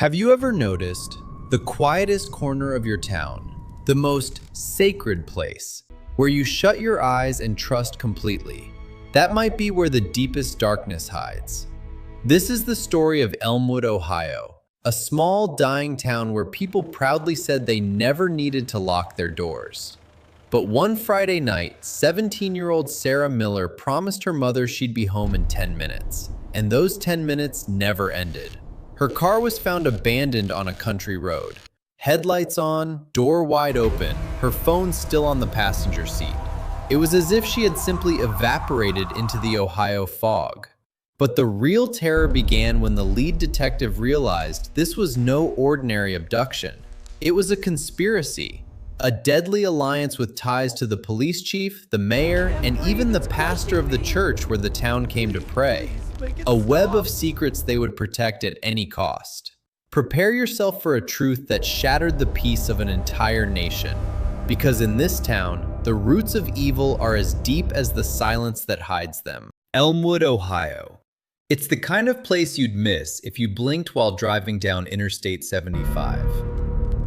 Have you ever noticed the quietest corner of your town, the most sacred place, where you shut your eyes and trust completely? That might be where the deepest darkness hides. This is the story of Elmwood, Ohio, a small, dying town where people proudly said they never needed to lock their doors. But one Friday night, 17-year-old Sarah Miller promised her mother she'd be home in 10 minutes, and those 10 minutes never ended. Her car was found abandoned on a country road. Headlights on, door wide open, her phone still on the passenger seat. It was as if she had simply evaporated into the Ohio fog. But the real terror began when the lead detective realized this was no ordinary abduction. It was a conspiracy, a deadly alliance with ties to the police chief, the mayor, and even the pastor of the church where the town came to pray. A web of secrets they would protect at any cost. Prepare yourself for a truth that shattered the peace of an entire nation. Because in this town, the roots of evil are as deep as the silence that hides them. Elmwood, Ohio. It's the kind of place you'd miss if you blinked while driving down Interstate 75.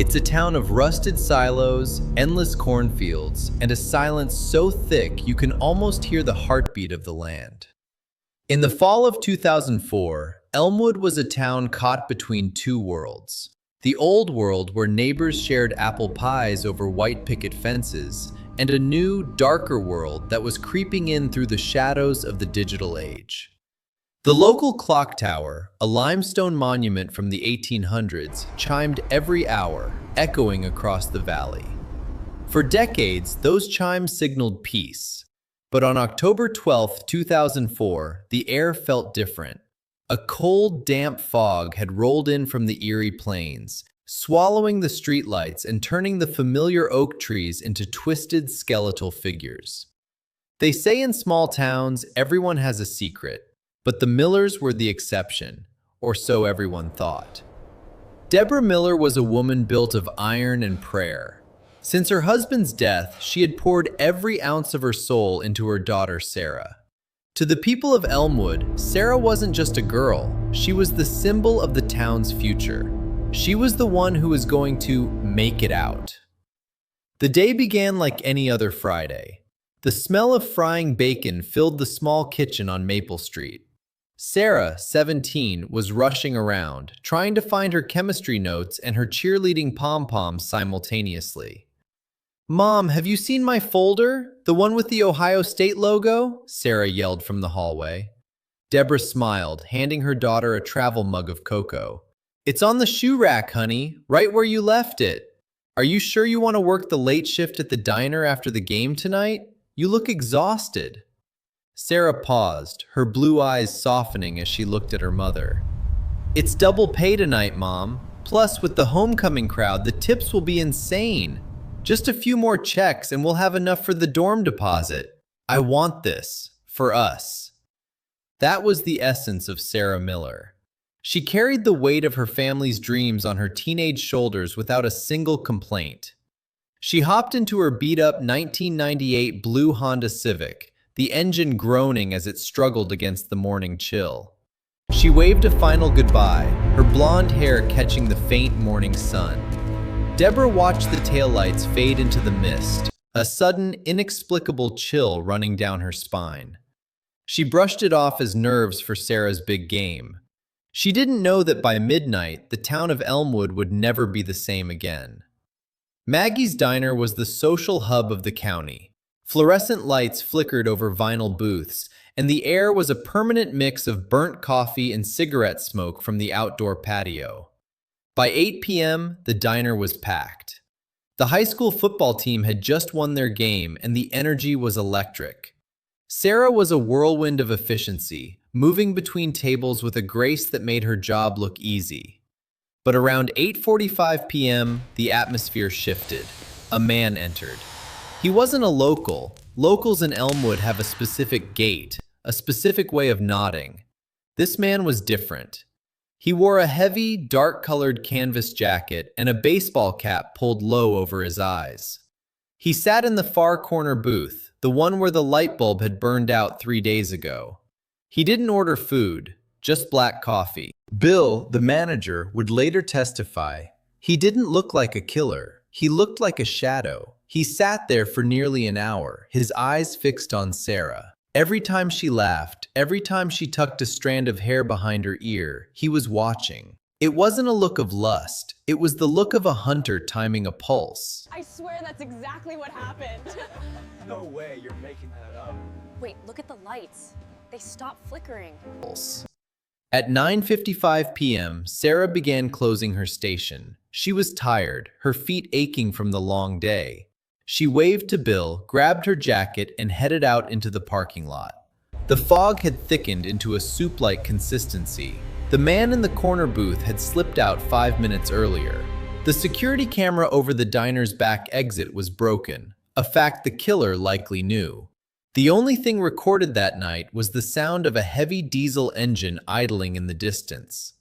It's a town of rusted silos, endless cornfields, and a silence so thick you can almost hear the heartbeat of the land. In the fall of 2004, Elmwood was a town caught between two worlds. The old world where neighbors shared apple pies over white picket fences, and a new, darker world that was creeping in through the shadows of the digital age. The local clock tower, a limestone monument from the 1800s, chimed every hour, echoing across the valley. For decades, those chimes signaled peace. But on October 12, 2004, the air felt different. A cold, damp fog had rolled in from the Erie Plains, swallowing the streetlights and turning the familiar oak trees into twisted, skeletal figures. They say in small towns, everyone has a secret, but the Millers were the exception, or so everyone thought. Deborah Miller was a woman built of iron and prayer. Since her husband's death, she had poured every ounce of her soul into her daughter, Sarah. To the people of Elmwood, Sarah wasn't just a girl, she was the symbol of the town's future. She was the one who was going to make it out. The day began like any other Friday. The smell of frying bacon filled the small kitchen on Maple Street. Sarah, 17, was rushing around, trying to find her chemistry notes and her cheerleading pom-poms simultaneously. "Mom, have you seen my folder? The one with the Ohio State logo?" Sarah yelled from the hallway. Deborah smiled, handing her daughter a travel mug of cocoa. "It's on the shoe rack, honey, right where you left it. Are you sure you want to work the late shift at the diner after the game tonight? You look exhausted." Sarah paused, her blue eyes softening as she looked at her mother. "It's double pay tonight, Mom. Plus, with the homecoming crowd, the tips will be insane. Just a few more checks and we'll have enough for the dorm deposit. I want this. For us." That was the essence of Sarah Miller. She carried the weight of her family's dreams on her teenage shoulders without a single complaint. She hopped into her beat-up 1998 blue Honda Civic, the engine groaning as it struggled against the morning chill. She waved a final goodbye, her blonde hair catching the faint morning sun. Deborah watched the taillights fade into the mist, a sudden, inexplicable chill running down her spine. She brushed it off as nerves for Sarah's big game. She didn't know that by midnight, the town of Elmwood would never be the same again. Maggie's Diner was the social hub of the county. Fluorescent lights flickered over vinyl booths, and the air was a permanent mix of burnt coffee and cigarette smoke from the outdoor patio. By 8 p.m., the diner was packed. The high school football team had just won their game, and the energy was electric. Sarah was a whirlwind of efficiency, moving between tables with a grace that made her job look easy. But around 8:45 p.m., the atmosphere shifted. A man entered. He wasn't a local. Locals in Elmwood have a specific gait, a specific way of nodding. This man was different. He wore a heavy, dark-colored canvas jacket and a baseball cap pulled low over his eyes. He sat in the far corner booth, the one where the light bulb had burned out 3 days ago. He didn't order food, just black coffee. Bill, the manager, would later testify, "He didn't look like a killer. He looked like a shadow. He sat there for nearly an hour, his eyes fixed on Sarah. Every time she laughed, every time she tucked a strand of hair behind her ear, he was watching. It wasn't a look of lust. It was the look of a hunter timing a pulse." I swear that's exactly what happened. No way, you're making that up. Wait, look at the lights. They stopped flickering. At 9:55 p.m., Sarah began closing her station. She was tired, her feet aching from the long day. She waved to Bill, grabbed her jacket, and headed out into the parking lot. The fog had thickened into a soup-like consistency. The man in the corner booth had slipped out 5 minutes earlier. The security camera over the diner's back exit was broken, a fact the killer likely knew. The only thing recorded that night was the sound of a heavy diesel engine idling in the distance.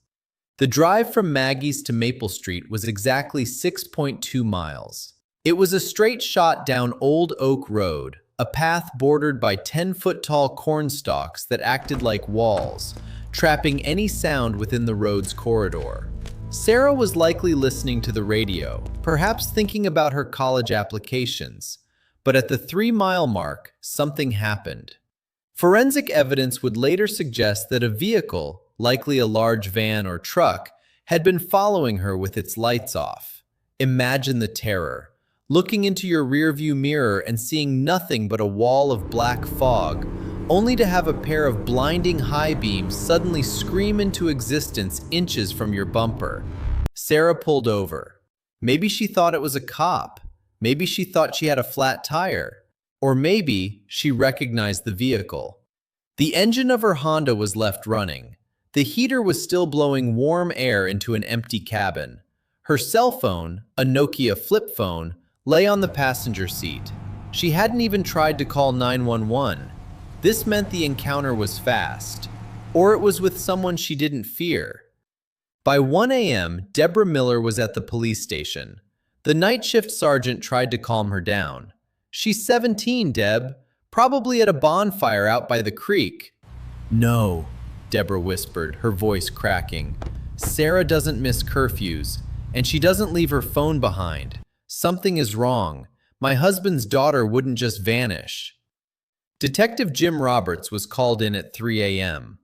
The drive from Maggie's to Maple Street was exactly 6.2 miles. It was a straight shot down Old Oak Road, a path bordered by 10-foot-tall corn stalks that acted like walls, trapping any sound within the road's corridor. Sarah was likely listening to the radio, perhaps thinking about her college applications. But at the 3-mile mark, something happened. Forensic evidence would later suggest that a vehicle, likely a large van or truck, had been following her with its lights off. Imagine the terror, looking into your rearview mirror and seeing nothing but a wall of black fog, only to have a pair of blinding high beams suddenly scream into existence inches from your bumper. Sarah pulled over. Maybe she thought it was a cop. Maybe she thought she had a flat tire. Or maybe she recognized the vehicle. The engine of her Honda was left running. The heater was still blowing warm air into an empty cabin. Her cell phone, a Nokia flip phone, lay on the passenger seat. She hadn't even tried to call 911. This meant the encounter was fast. Or it was with someone she didn't fear. By 1 a.m., Deborah Miller was at the police station. The night shift sergeant tried to calm her down. "She's 17, Deb. Probably at a bonfire out by the creek." "No," Deborah whispered, her voice cracking. "Sarah doesn't miss curfews, and she doesn't leave her phone behind. Something is wrong. My husband's daughter wouldn't just vanish." Detective Jim Roberts was called in at 3 a.m.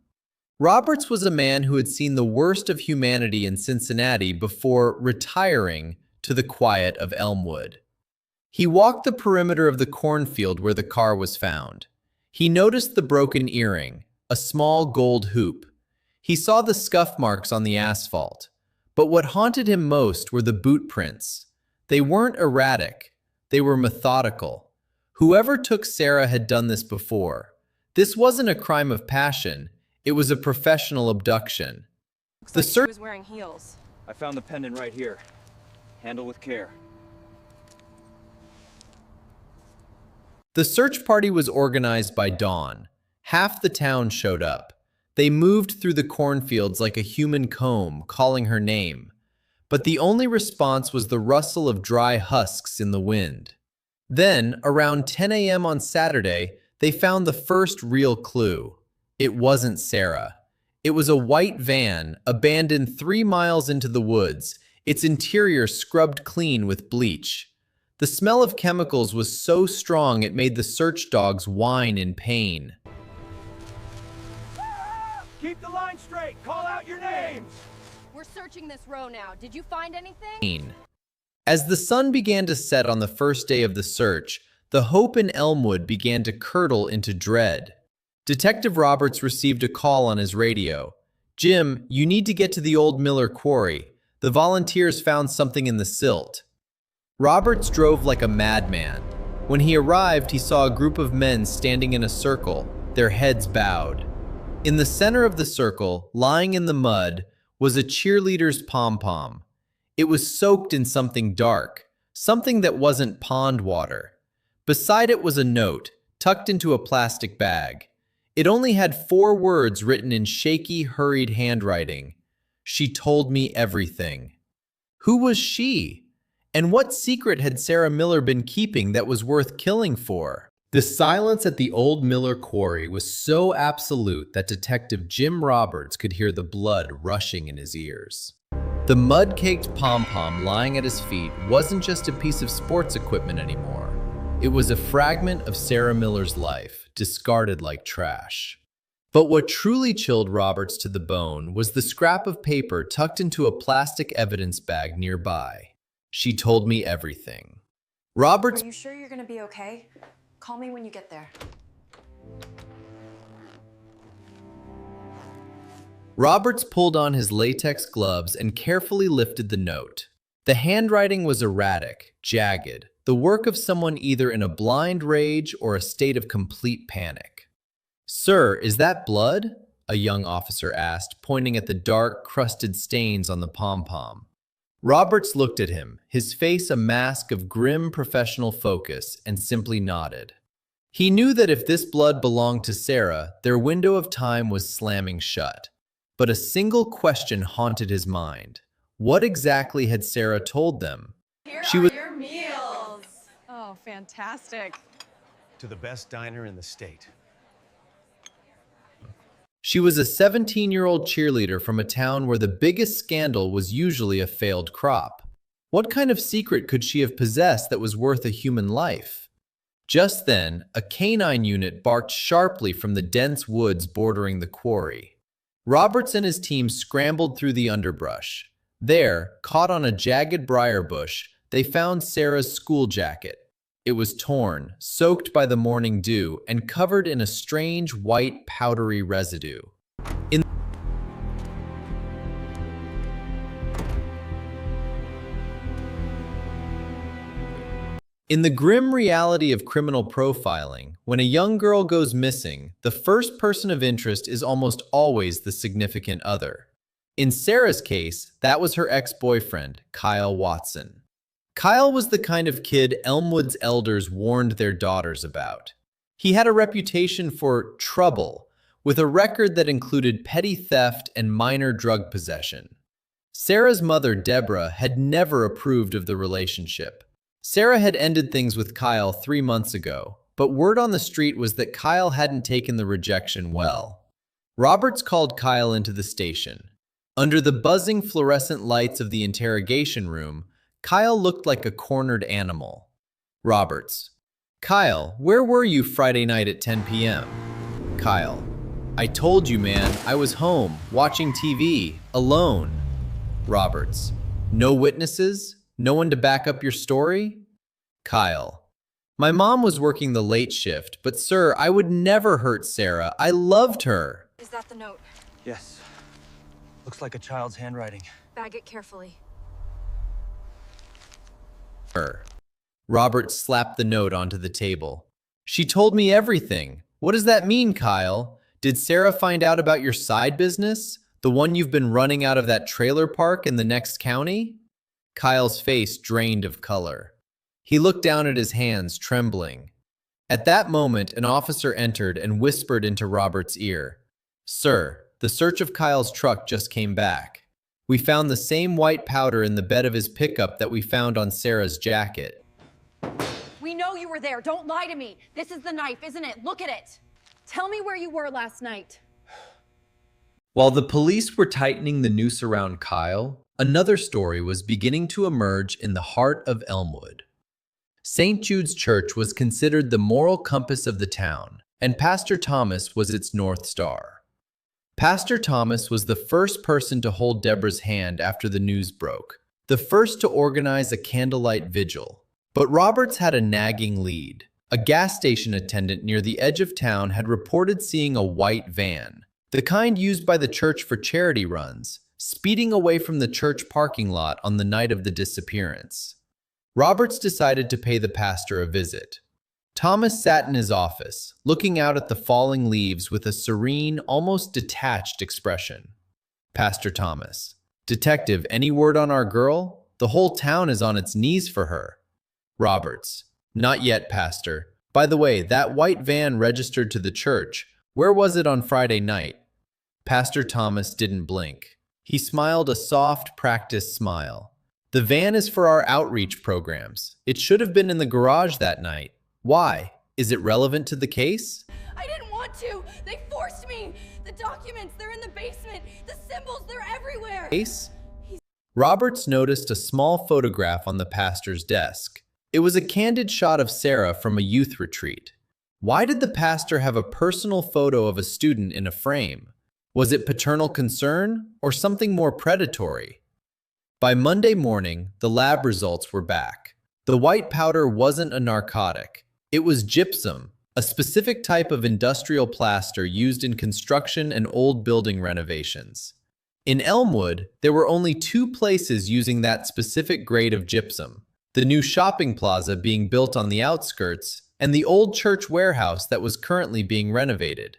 Roberts was a man who had seen the worst of humanity in Cincinnati before retiring to the quiet of Elmwood. He walked the perimeter of the cornfield where the car was found. He noticed the broken earring, a small gold hoop. He saw the scuff marks on the asphalt. But what haunted him most were the boot prints. They weren't erratic. They were methodical. Whoever took Sarah had done this before. This wasn't a crime of passion. It was a professional abduction. Looks like she was wearing heels. I found the pendant right here. Handle with care. The search party was organized by dawn. Half the town showed up. They moved through the cornfields like a human comb, calling her name. But the only response was the rustle of dry husks in the wind. Then, around 10 a.m. on Saturday, they found the first real clue. It wasn't Sarah. It was a white van, abandoned 3 miles into the woods, its interior scrubbed clean with bleach. The smell of chemicals was so strong it made the search dogs whine in pain. Keep the line straight! Call out your names! We're searching this row now. Did you find anything? As the sun began to set on the first day of the search, the hope in Elmwood began to curdle into dread. Detective Roberts received a call on his radio. "Jim, you need to get to the old Miller quarry. The volunteers found something in the silt." Roberts drove like a madman. When he arrived, he saw a group of men standing in a circle, their heads bowed. In the center of the circle, lying in the mud, was a cheerleader's pom-pom. It was soaked in something dark, something that wasn't pond water. Beside it was a note, tucked into a plastic bag. It only had 4 words written in shaky, hurried handwriting. "She told me everything." Who was she? And what secret had Sarah Miller been keeping that was worth killing for? The silence at the old Miller quarry was so absolute that Detective Jim Roberts could hear the blood rushing in his ears. The mud-caked pom-pom lying at his feet wasn't just a piece of sports equipment anymore. It was a fragment of Sarah Miller's life, discarded like trash. But what truly chilled Roberts to the bone was the scrap of paper tucked into a plastic evidence bag nearby. She told me everything. Roberts Are you sure you're gonna be okay? Call me when you get there. Roberts pulled on his latex gloves and carefully lifted the note. The handwriting was erratic, jagged, the work of someone either in a blind rage or a state of complete panic. "Sir, is that blood?" a young officer asked, pointing at the dark, crusted stains on the pom-pom. Roberts looked at him, his face a mask of grim professional focus, and simply nodded. He knew that if this blood belonged to Sarah, their window of time was slamming shut. But a single question haunted his mind. What exactly had Sarah told them? Here She are was your meals. Oh, fantastic. To the best diner in the state. She was a 17-year-old cheerleader from a town where the biggest scandal was usually a failed crop. What kind of secret could she have possessed that was worth a human life? Just then, a canine unit barked sharply from the dense woods bordering the quarry. Roberts and his team scrambled through the underbrush. There, caught on a jagged briar bush, they found Sarah's school jacket. It was torn, soaked by the morning dew, and covered in a strange white powdery residue. In the grim reality of criminal profiling, when a young girl goes missing, the first person of interest is almost always the significant other. In Sarah's case, that was her ex-boyfriend, Kyle Watson. Kyle was the kind of kid Elmwood's elders warned their daughters about. He had a reputation for trouble, with a record that included petty theft and minor drug possession. Sarah's mother, Deborah, had never approved of the relationship. Sarah had ended things with Kyle 3 months ago, but word on the street was that Kyle hadn't taken the rejection well. Roberts called Kyle into the station. Under the buzzing fluorescent lights of the interrogation room, Kyle looked like a cornered animal. Roberts: "Kyle, where were you Friday night at 10 p.m.? Kyle: "I told you, man, I was home, watching TV, alone." Roberts: "No witnesses? No one to back up your story?" Kyle: "My mom was working the late shift, but sir, I would never hurt Sarah. I loved her." Is that the note? Yes. Looks like a child's handwriting. Bag it carefully. Robert slapped the note onto the table. "She told me everything. What does that mean, Kyle? Did Sarah find out about your side business? The one you've been running out of that trailer park in the next county?" Kyle's face drained of color. He looked down at his hands, trembling. At that moment, an officer entered and whispered into Robert's ear, "Sir, the search of Kyle's truck just came back. We found the same white powder in the bed of his pickup that we found on Sarah's jacket." We know you were there. Don't lie to me. This is the knife, isn't it? Look at it. Tell me where you were last night. While the police were tightening the noose around Kyle, another story was beginning to emerge in the heart of Elmwood. St. Jude's Church was considered the moral compass of the town, and Pastor Thomas was its North Star. Pastor Thomas was the first person to hold Deborah's hand after the news broke, the first to organize a candlelight vigil. But Roberts had a nagging lead. A gas station attendant near the edge of town had reported seeing a white van, the kind used by the church for charity runs, speeding away from the church parking lot on the night of the disappearance. Roberts decided to pay the pastor a visit. Thomas sat in his office, looking out at the falling leaves with a serene, almost detached expression. "Pastor Thomas: Detective, any word on our girl? The whole town is on its knees for her." Roberts: "Not yet, Pastor. By the way, that white van registered to the church. Where was it on Friday night?" Pastor Thomas didn't blink. He smiled a soft, practiced smile. "The van is for our outreach programs. It should have been in the garage that night. Why?" Is it relevant to the case? I didn't want to. They forced me. The documents, they're in the basement. The symbols, they're everywhere. Case? Roberts noticed a small photograph on the pastor's desk. It was a candid shot of Sarah from a youth retreat. Why did the pastor have a personal photo of a student in a frame? Was it paternal concern or something more predatory? By Monday morning, the lab results were back. The white powder wasn't a narcotic. It was gypsum, a specific type of industrial plaster used in construction and old building renovations. In Elmwood, there were only 2 places using that specific grade of gypsum: the new shopping plaza being built on the outskirts and the old church warehouse that was currently being renovated.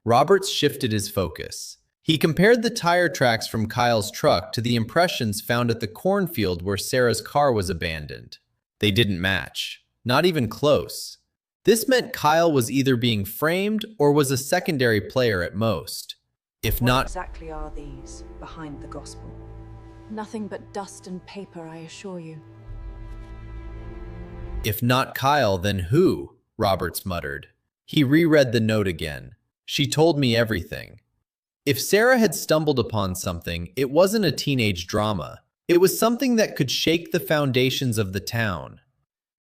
Roberts shifted his focus. He compared the tire tracks from Kyle's truck to the impressions found at the cornfield where Sarah's car was abandoned. They didn't match, not even close. This meant Kyle was either being framed or was a secondary player at most. If What not, exactly are these behind the gospel? Nothing but dust and paper, I assure you. if not Kyle, then who? Roberts muttered. He reread the note again. She told me everything. If Sarah had stumbled upon something, it wasn't a teenage drama. It was something that could shake the foundations of the town.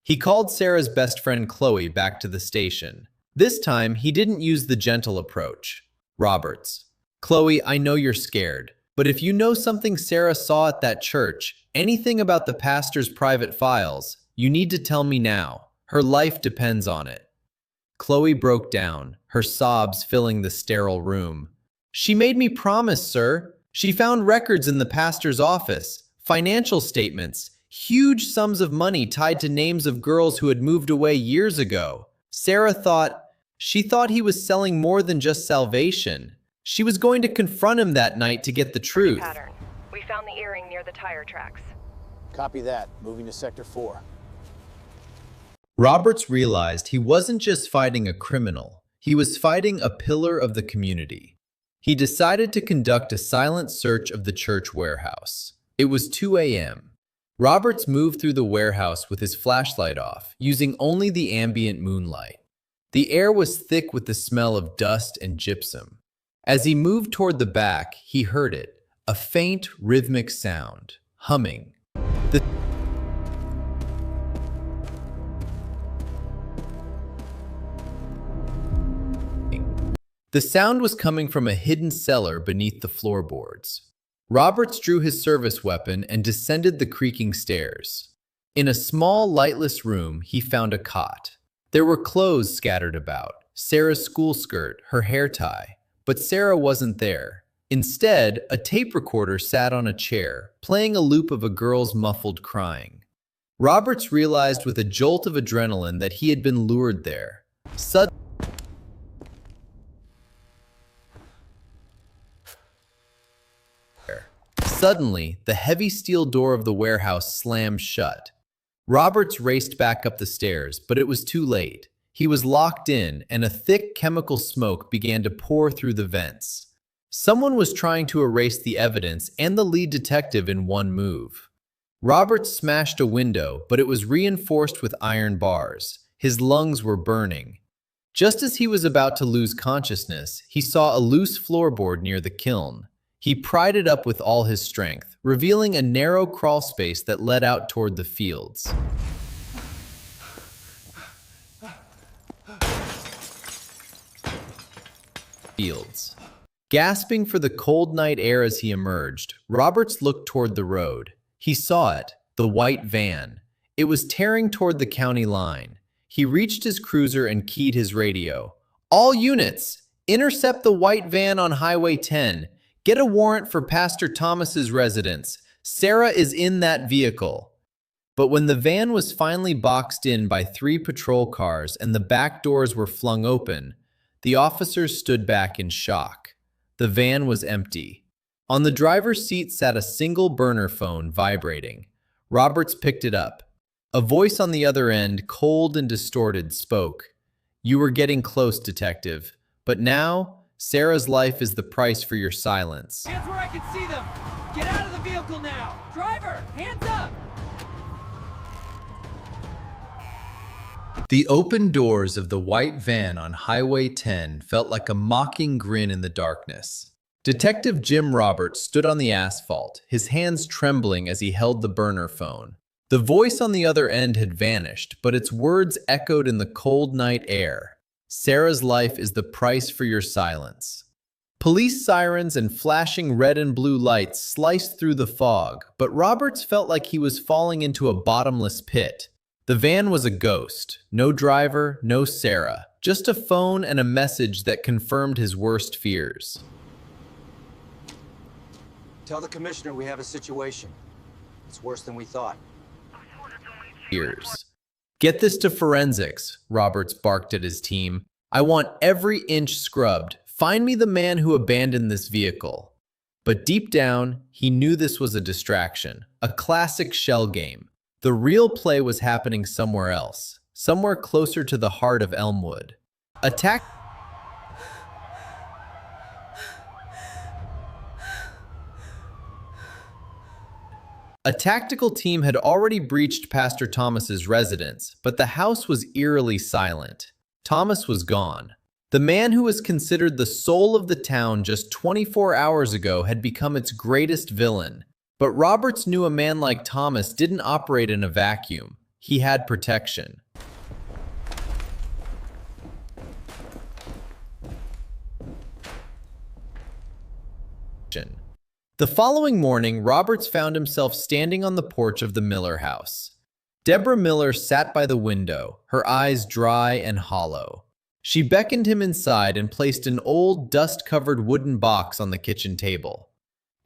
He called Sarah's best friend Chloe back to the station. This time, he didn't use the gentle approach. Roberts. Chloe, I know you're scared, but if you know something Sarah saw at that church, anything about the pastor's private files, you need to tell me now. Her life depends on it. Chloe broke down, her sobs filling the sterile room. She made me promise, sir. She found records in the pastor's office, financial statements, huge sums of money tied to names of girls who had moved away years ago. Sarah thought he was selling more than just salvation. She was going to confront him that night to get the truth. Pattern. We found the earring near the tire tracks. Copy that. Moving to Sector 4. Roberts realized he wasn't just fighting a criminal. He was fighting a pillar of the community. He decided to conduct a silent search of the church warehouse. It was 2 a.m. Roberts moved through the warehouse with his flashlight off, using only the ambient moonlight. The air was thick with the smell of dust and gypsum. As he moved toward the back, he heard it, a faint, rhythmic sound, humming. The sound was coming from a hidden cellar beneath the floorboards. Roberts drew his service weapon and descended the creaking stairs. In a small, lightless room, he found a cot. There were clothes scattered about, Sarah's school skirt, her hair tie. But Sarah wasn't there. Instead, a tape recorder sat on a chair, playing a loop of a girl's muffled crying. Roberts realized with a jolt of adrenaline that he had been lured there. Suddenly, the heavy steel door of the warehouse slammed shut. Roberts raced back up the stairs, but it was too late. He was locked in, and a thick chemical smoke began to pour through the vents. Someone was trying to erase the evidence and the lead detective in one move. Roberts smashed a window, but it was reinforced with iron bars. His lungs were burning. Just as he was about to lose consciousness, he saw a loose floorboard near the kiln. He pried it up with all his strength, revealing a narrow crawl space that led out toward the fields. Gasping for the cold night air as he emerged, Roberts looked toward the road. He saw it, the white van. It was tearing toward the county line. He reached his cruiser and keyed his radio. All units, intercept the white van on Highway 10. Get a warrant for Pastor Thomas's residence. Sarah is in that vehicle. But when the van was finally boxed in by 3 patrol cars and the back doors were flung open, the officers stood back in shock. The van was empty. On the driver's seat sat a single burner phone vibrating. Roberts picked it up. A voice on the other end, cold and distorted, spoke. "You were getting close, detective. But now, Sarah's life is the price for your silence." Hands where I can see them! Get out of the vehicle now! Driver, hands up! The open doors of the white van on Highway 10 felt like a mocking grin in the darkness. Detective Jim Roberts stood on the asphalt, his hands trembling as he held the burner phone. The voice on the other end had vanished, but its words echoed in the cold night air. Sarah's life is the price for your silence. Police sirens and flashing red and blue lights sliced through the fog, but Roberts felt like he was falling into a bottomless pit. The van was a ghost. No driver, no Sarah. Just a phone and a message that confirmed his worst fears. Tell the commissioner we have a situation. It's worse than we thought. Get this to forensics, Roberts barked at his team. I want every inch scrubbed. Find me the man who abandoned this vehicle. But deep down, he knew this was a distraction, a classic shell game. The real play was happening somewhere else, somewhere closer to the heart of Elmwood. A tactical team had already breached Pastor Thomas's residence, but the house was eerily silent. Thomas was gone. The man who was considered the soul of the town just 24 hours ago had become its greatest villain. But Roberts knew a man like Thomas didn't operate in a vacuum. He had protection. The following morning, Roberts found himself standing on the porch of the Miller house. Deborah Miller sat by the window, her eyes dry and hollow. She beckoned him inside and placed an old, dust-covered wooden box on the kitchen table.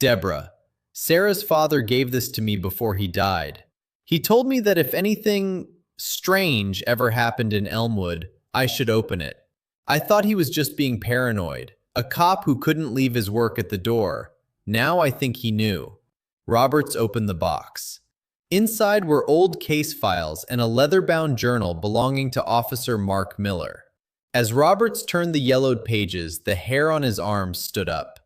Deborah, Sarah's father gave this to me before he died. He told me that if anything strange ever happened in Elmwood, I should open it. I thought he was just being paranoid, a cop who couldn't leave his work at the door. Now I think he knew. Roberts opened the box. Inside were old case files and a leather-bound journal belonging to Officer Mark Miller. As Roberts turned the yellowed pages, the hair on his arms stood up.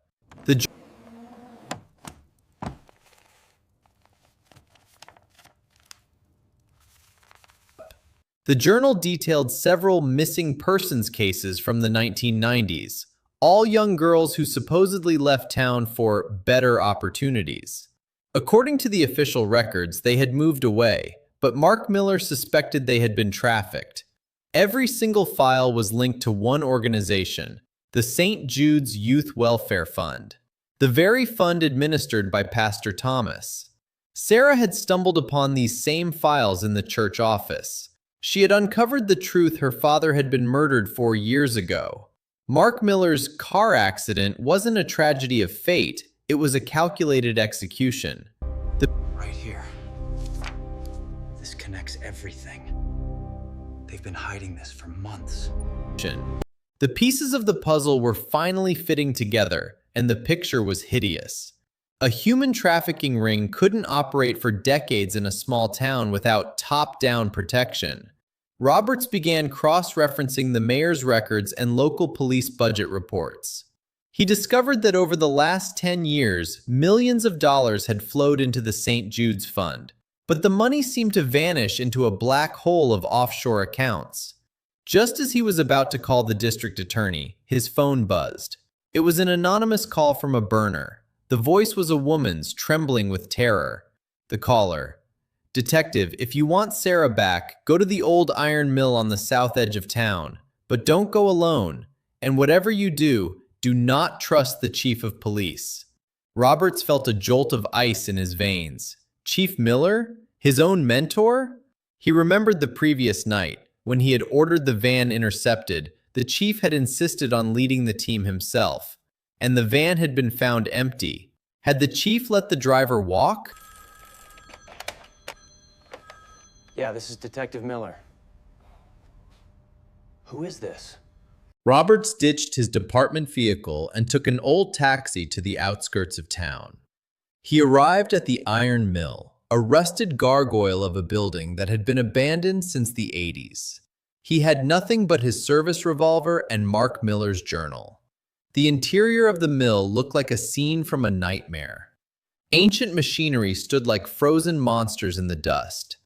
The journal detailed several missing persons cases from the 1990s, all young girls who supposedly left town for better opportunities. According to the official records, they had moved away, but Mark Miller suspected they had been trafficked. Every single file was linked to one organization, the St. Jude's Youth Welfare Fund, the very fund administered by Pastor Thomas. Sarah had stumbled upon these same files in the church office. She had uncovered the truth her father had been murdered 4 years ago. Mark Miller's car accident wasn't a tragedy of fate, it was a calculated execution. Right here. This connects everything. They've been hiding this for months. The pieces of the puzzle were finally fitting together, and the picture was hideous. A human trafficking ring couldn't operate for decades in a small town without top-down protection. Roberts began cross-referencing the mayor's records and local police budget reports. He discovered that over the last 10 years, millions of dollars had flowed into the St. Jude's Fund, but the money seemed to vanish into a black hole of offshore accounts. Just as he was about to call the district attorney, his phone buzzed. It was an anonymous call from a burner. The voice was a woman's, trembling with terror. The caller: "Detective, if you want Sarah back, go to the old iron mill on the south edge of town. But don't go alone. And whatever you do, do not trust the chief of police." Roberts felt a jolt of ice in his veins. Chief Miller? His own mentor? He remembered the previous night. When he had ordered the van intercepted, the chief had insisted on leading the team himself. And the van had been found empty. Had the chief let the driver walk? Yeah, this is Detective Miller. Who is this? Roberts ditched his department vehicle and took an old taxi to the outskirts of town. He arrived at the iron mill, a rusted gargoyle of a building that had been abandoned since the 80s. He had nothing but his service revolver and Mark Miller's journal. The interior of the mill looked like a scene from a nightmare. Ancient machinery stood like frozen monsters in the dust.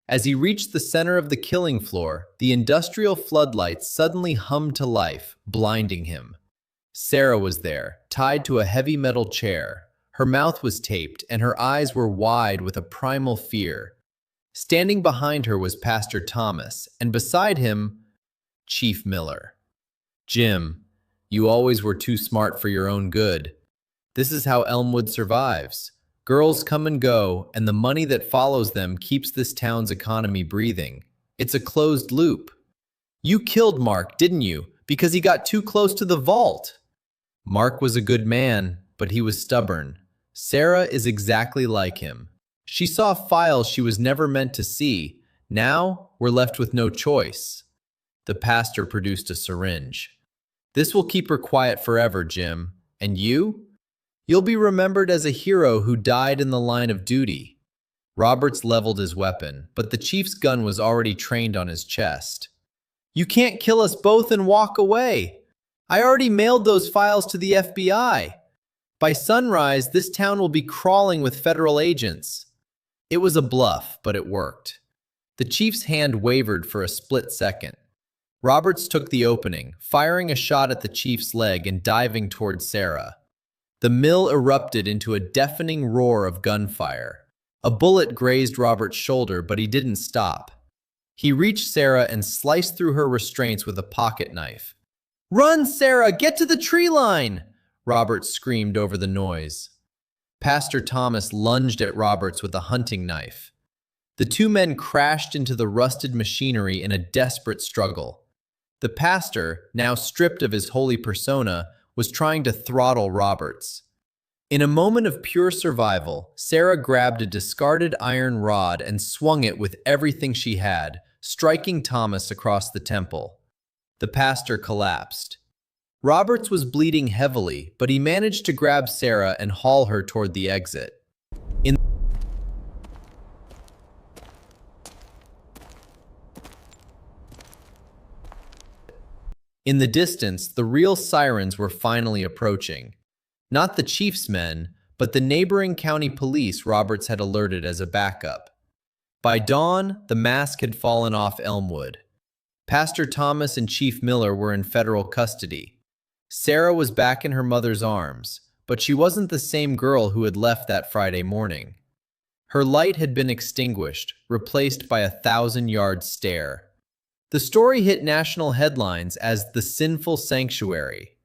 As he reached the center of the killing floor, the industrial floodlights suddenly hummed to life, blinding him. Sarah was there, tied to a heavy metal chair. Her mouth was taped, and her eyes were wide with a primal fear. Standing behind her was Pastor Thomas, and beside him, Chief Miller. "Jim, you always were too smart for your own good. This is how Elmwood survives. Girls come and go, and the money that follows them keeps this town's economy breathing. It's a closed loop. You killed Mark, didn't you, because he got too close to the vault?" Mark was a good man, but he was stubborn. Sarah is exactly like him. She saw files she was never meant to see. Now, we're left with no choice. The pastor produced a syringe. "This will keep her quiet forever, Jim. And you? You'll be remembered as a hero who died in the line of duty." Roberts leveled his weapon, but the chief's gun was already trained on his chest. "You can't kill us both and walk away. I already mailed those files to the FBI. By sunrise, this town will be crawling with federal agents." It was a bluff, but it worked. The chief's hand wavered for a split second. Roberts took the opening, firing a shot at the chief's leg and diving toward Sarah. The mill erupted into a deafening roar of gunfire. A bullet grazed Roberts' shoulder, but he didn't stop. He reached Sarah and sliced through her restraints with a pocket knife. "Run, Sarah! Get to the tree line!" Roberts screamed over the noise. Pastor Thomas lunged at Roberts with a hunting knife. The two men crashed into the rusted machinery in a desperate struggle. The pastor, now stripped of his holy persona, was trying to throttle Roberts. In a moment of pure survival, Sarah grabbed a discarded iron rod and swung it with everything she had, striking Thomas across the temple. The pastor collapsed. Roberts was bleeding heavily, but he managed to grab Sarah and haul her toward the exit. In the distance, the real sirens were finally approaching. Not the chief's men, but the neighboring county police Roberts had alerted as a backup. By dawn, the mask had fallen off Elmwood. Pastor Thomas and Chief Miller were in federal custody. Sarah was back in her mother's arms, but she wasn't the same girl who had left that Friday morning. Her light had been extinguished, replaced by a 1,000-yard stare. The story hit national headlines as "The Sinful Sanctuary."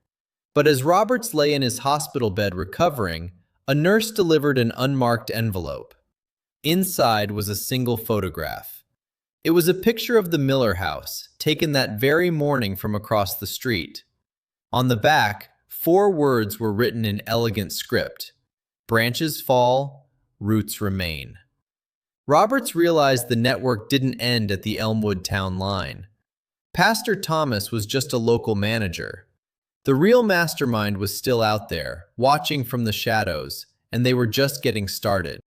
But as Roberts lay in his hospital bed recovering, a nurse delivered an unmarked envelope. Inside was a single photograph. It was a picture of the Miller house, taken that very morning from across the street. On the back, 4 words were written in elegant script: "Branches fall, roots remain." Roberts realized the network didn't end at the Elmwood town line. Pastor Thomas was just a local manager. The real mastermind was still out there, watching from the shadows, and they were just getting started.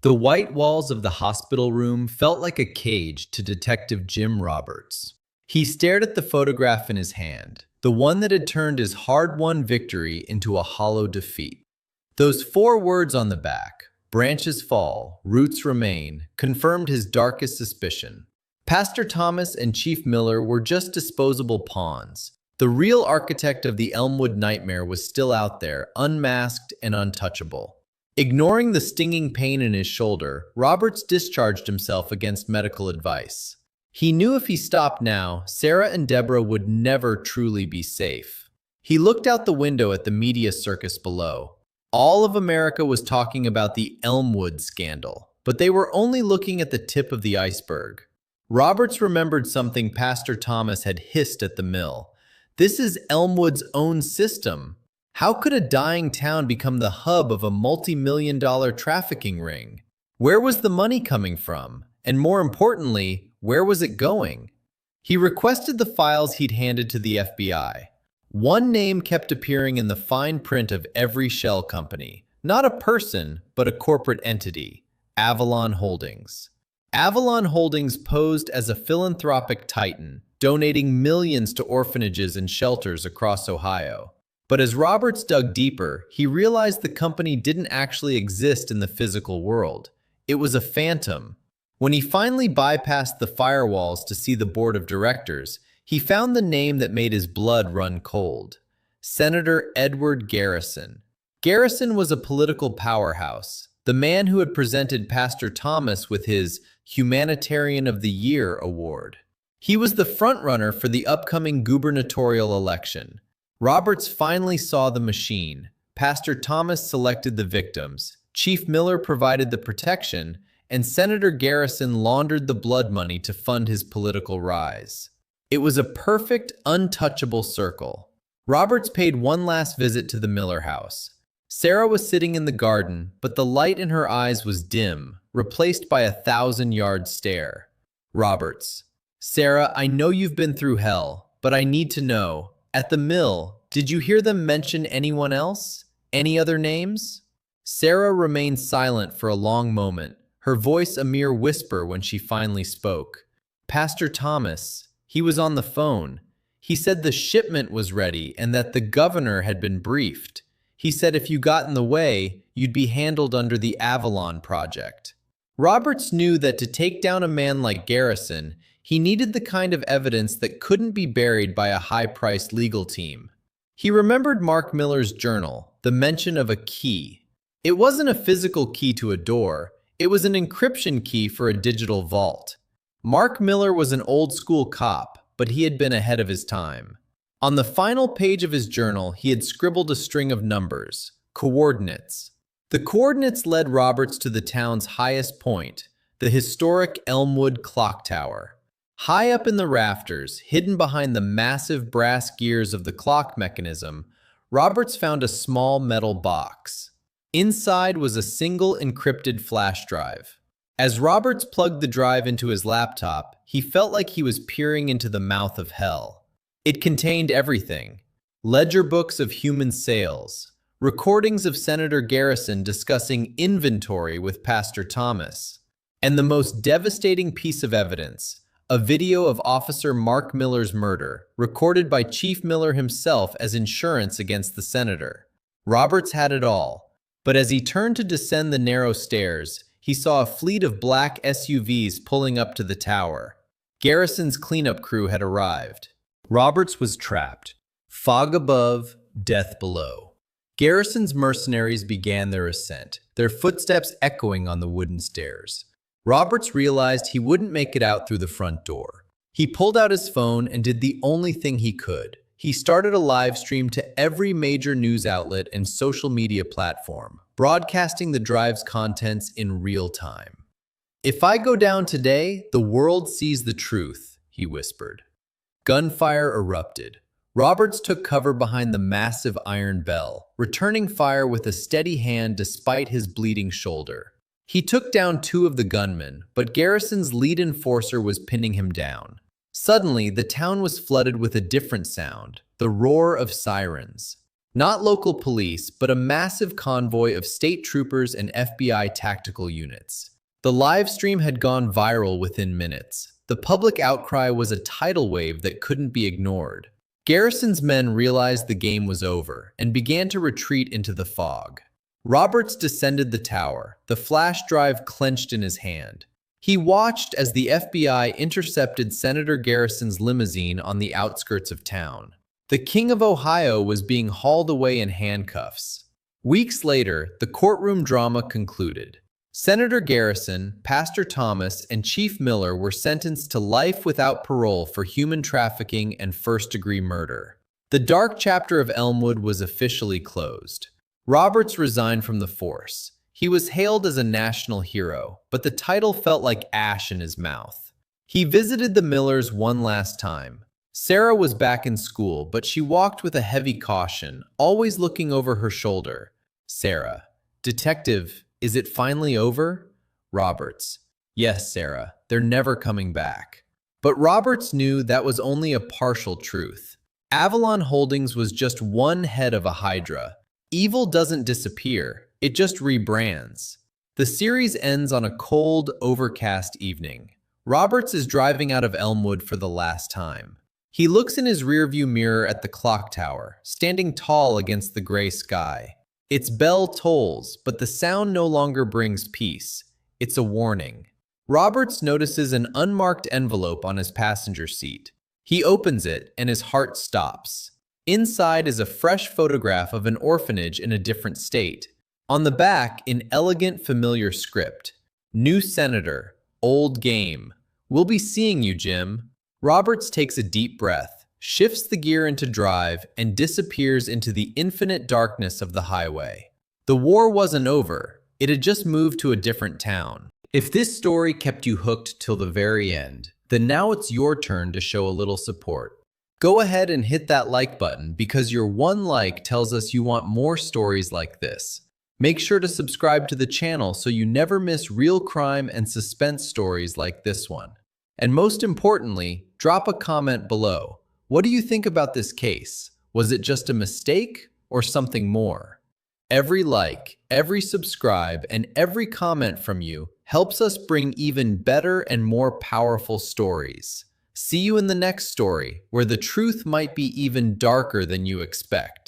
The white walls of the hospital room felt like a cage to Detective Jim Roberts. He stared at the photograph in his hand, the one that had turned his hard-won victory into a hollow defeat. Those 4 words on the back, "Branches fall, roots remain," confirmed his darkest suspicion. Pastor Thomas and Chief Miller were just disposable pawns. The real architect of the Elmwood nightmare was still out there, unmasked and untouchable. Ignoring the stinging pain in his shoulder, Roberts discharged himself against medical advice. He knew if he stopped now, Sarah and Deborah would never truly be safe. He looked out the window at the media circus below. All of America was talking about the Elmwood scandal, but they were only looking at the tip of the iceberg. Roberts remembered something Pastor Thomas had hissed at the mill. "This is Elmwood's own system. How could a dying town become the hub of a multi-million-dollar trafficking ring? Where was the money coming from? And more importantly, where was it going?" He requested the files he'd handed to the FBI. One name kept appearing in the fine print of every shell company. Not a person, but a corporate entity: Avalon Holdings. Avalon Holdings posed as a philanthropic titan, donating millions to orphanages and shelters across Ohio. But as Roberts dug deeper, he realized the company didn't actually exist in the physical world. It was a phantom. When he finally bypassed the firewalls to see the board of directors, he found the name that made his blood run cold. Senator Edward Garrison. Garrison was a political powerhouse, the man who had presented Pastor Thomas with his Humanitarian of the Year award. He was the frontrunner for the upcoming gubernatorial election. Roberts finally saw the machine. Pastor Thomas selected the victims, Chief Miller provided the protection, and Senator Garrison laundered the blood money to fund his political rise. It was a perfect, untouchable circle. Roberts paid one last visit to the Miller house. Sarah was sitting in the garden, but the light in her eyes was dim, replaced by a 1,000-yard stare. Roberts. Sarah, I know you've been through hell, but I need to know. At the mill, did you hear them mention anyone else? Any other names? Sarah remained silent for a long moment, her voice a mere whisper when she finally spoke. Pastor Thomas, he was on the phone. He said the shipment was ready and that the governor had been briefed. He said if you got in the way, you'd be handled under the Avalon Project. Roberts knew that to take down a man like Garrison, he needed the kind of evidence that couldn't be buried by a high-priced legal team. He remembered Mark Miller's journal, the mention of a key. It wasn't a physical key to a door, it was an encryption key for a digital vault. Mark Miller was an old-school cop, but he had been ahead of his time. On the final page of his journal, he had scribbled a string of numbers, coordinates. The coordinates led Roberts to the town's highest point, the historic Elmwood clock tower. High up in the rafters, hidden behind the massive brass gears of the clock mechanism, Roberts found a small metal box. Inside was a single encrypted flash drive. As Roberts plugged the drive into his laptop, he felt like he was peering into the mouth of hell. It contained everything: ledger books of human sales, recordings of Senator Garrison discussing inventory with Pastor Thomas, and the most devastating piece of evidence, a video of Officer Mark Miller's murder, recorded by Chief Miller himself as insurance against the senator. Roberts had it all, but as he turned to descend the narrow stairs, he saw a fleet of black SUVs pulling up to the tower. Garrison's cleanup crew had arrived. Roberts was trapped. Fog above, death below. Garrison's mercenaries began their ascent, their footsteps echoing on the wooden stairs. Roberts realized he wouldn't make it out through the front door. He pulled out his phone and did the only thing he could. He started a live stream to every major news outlet and social media platform, broadcasting the drive's contents in real time. "If I go down today, the world sees the truth," he whispered. Gunfire erupted. Roberts took cover behind the massive iron bell, returning fire with a steady hand despite his bleeding shoulder. He took down two of the gunmen, but Garrison's lead enforcer was pinning him down. Suddenly, the town was flooded with a different sound, the roar of sirens. Not local police, but a massive convoy of state troopers and FBI tactical units. The live stream had gone viral within minutes. The public outcry was a tidal wave that couldn't be ignored. Garrison's men realized the game was over and began to retreat into the fog. Roberts descended the tower, the flash drive clenched in his hand. He watched as the FBI intercepted Senator Garrison's limousine on the outskirts of town. The King of Ohio was being hauled away in handcuffs. Weeks later, the courtroom drama concluded. Senator Garrison, Pastor Thomas, and Chief Miller were sentenced to life without parole for human trafficking and first-degree murder. The dark chapter of Elmwood was officially closed. Roberts resigned from the force. He was hailed as a national hero, but the title felt like ash in his mouth. He visited the Millers one last time. Sarah was back in school, but she walked with a heavy caution, always looking over her shoulder. Sarah. Detective, is it finally over? Roberts. Yes, Sarah, they're never coming back. But Roberts knew that was only a partial truth. Avalon Holdings was just one head of a hydra. Evil doesn't disappear, it just rebrands. The series ends on a cold, overcast evening. Roberts is driving out of Elmwood for the last time. He looks in his rearview mirror at the clock tower, standing tall against the gray sky. Its bell tolls, but the sound no longer brings peace. It's a warning. Roberts notices an unmarked envelope on his passenger seat. He opens it, and his heart stops. Inside is a fresh photograph of an orphanage in a different state. On the back, in elegant, familiar script, "New Senator, old game. We'll be seeing you, Jim." Roberts takes a deep breath, shifts the gear into drive, and disappears into the infinite darkness of the highway. The war wasn't over. It had just moved to a different town. If this story kept you hooked till the very end, then now it's your turn to show a little support. Go ahead and hit that like button because your one like tells us you want more stories like this. Make sure to subscribe to the channel so you never miss real crime and suspense stories like this one. And most importantly, drop a comment below. What do you think about this case? Was it just a mistake or something more? Every like, every subscribe, and every comment from you helps us bring even better and more powerful stories. See you in the next story, where the truth might be even darker than you expect.